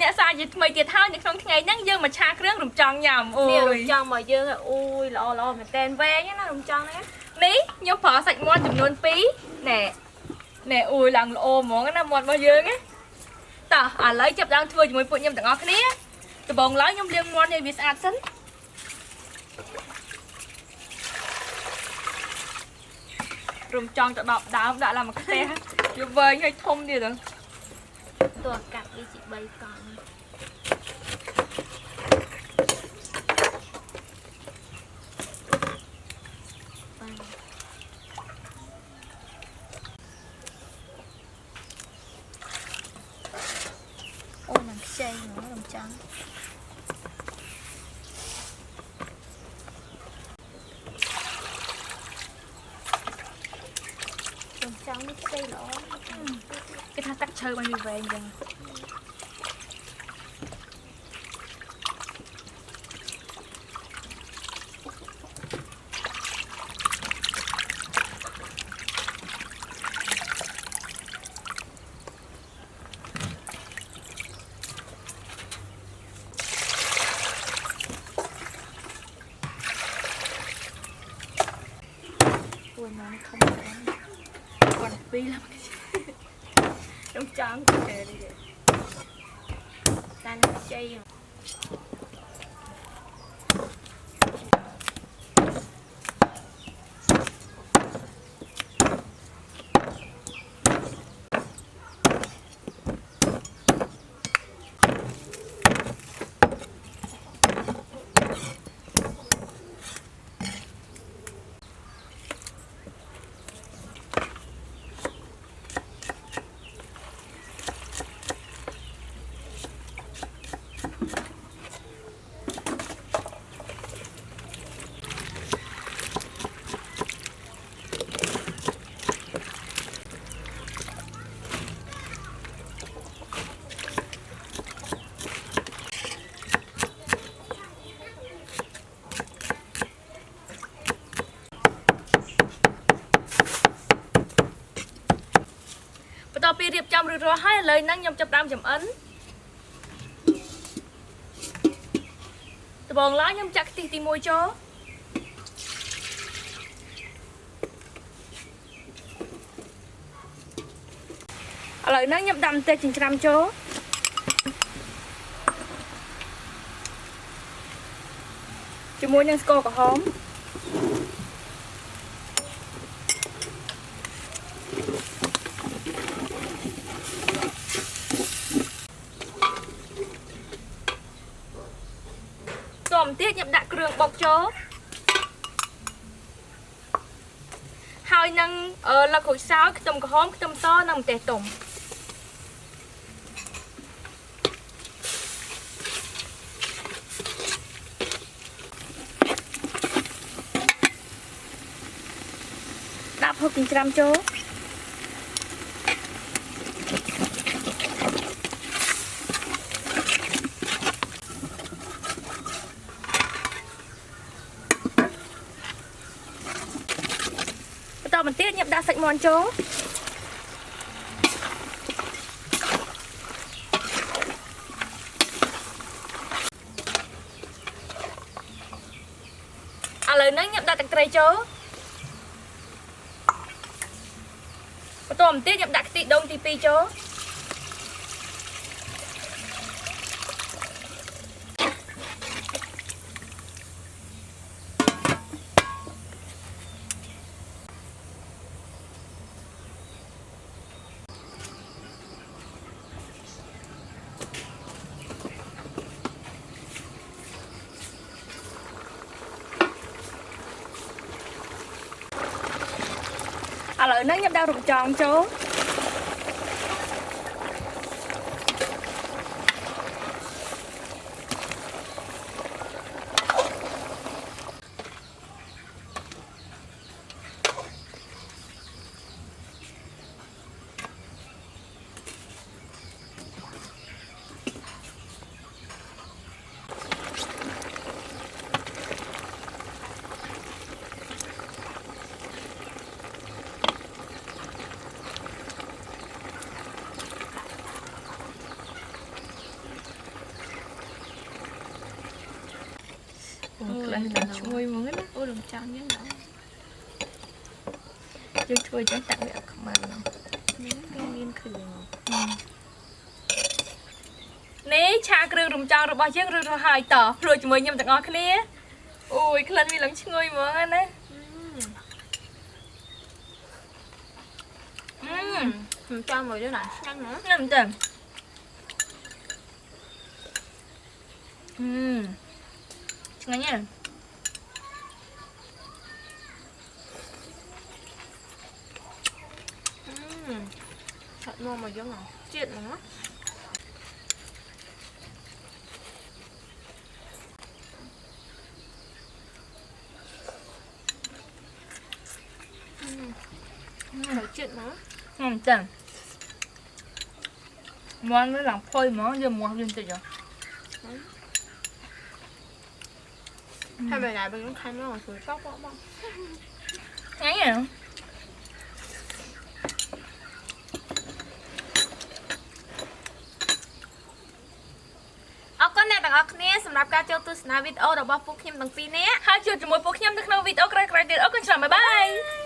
អ្នកសាជាថ្មីទៀតហើយនៅក្នុងថ្ងៃហ្នឹងយើងមកឆាគ្រឿងរំចង់ញ៉ាំអូយរំចង់មកយើងអូយល្អមែនតែនវែងណារំចង់ហ្នឹងនេះខ្ញុំប្រើសាច់មាន់ចំនួន2ណែអូយឡើងល្អហ្មងណាមាន់របស់យើងណាតោះឥឡូវចាប់ដើមធ្វើជាមួយពួកខ្ញុំទាំងអស់គ្នាដំបូងឡើយខ្ញុំលាងមាន់ឲ្យវាស្អាតសិនរំចង់ទៅ10ដើមដាក់ឡើងមកខ្ទះវាវែងហើយធំទៀតទៅកាត់វាជា3កង់អូនឹងខ្ចីហ្មងរំចង់ចង់នេះខ្ចីល្អគេថាតាក់ឈើបានវាវែងអញ្ចឹងពួយមកនេះធំណាស់គាត់ពីរឡើងខ្ញុំចង់គេនេះតាន់ខ្ចីបន្ទាប់ពីរៀបចំរួចរាល់ហើយឥឡូវហ្នឹងខ្ញុំចាប់ដើមចម្អិនដំបូងឡើយខ្ញុំចាក់ខ្ទិះទី1ចូលឥឡូវហ្នឹងខ្ញុំដាក់ម្ទេសចិញ្ច្រាំចូលជាមួយនឹងស្ករក្រហមបន្តិចខ្ញុំដាក់គ្រឿងបុកចូលហើយនឹងលឹកក្រូចសើចខ្ទឹមក្រហមខ្ទឹមសនិងម្ទេសទុំដាក់ភពចិញ្ច្រាំចូលបន្តិចខ្ញុំដាក់សាច់មាន់ចូលឥឡូវនេះខ្ញុំដាក់ទឹកត្រីចូលបន្តបន្តិចខ្ញុំដាក់ខ្ទិះដូងទី2ចូលឥឡូវនេះខ្ញុំដាក់រំចង់ចូល là chui mà hết ôi lồng trắng nhá đó chui chẳng tặng được không mà nghiên cứu nè cha kêu rụng tròn rồi bao nhiêu rồi hai tờ rồi chúng mình nhầm tặng ngõ cái này ôi cái lần mình làm chui mà anh ấy cho một đứa này ăn nữa nằm tầm ngon nha thật ngon mà giống nào chuyện nó chuyện nó ngon tầm món nó làm phơi món giờ món lên từ giờ hai bài này bên khai nó là sủi tóc không ngay vậyเอาก็แน่แต่เอาเนี่ยสำหรับการเจอตัวสนาวิดีโอเราบอกพวกเข้มตั้งปีนี้ hai chuột cho mỗi phố nhâm được nấu vịt ok rồi được ok chào bye bye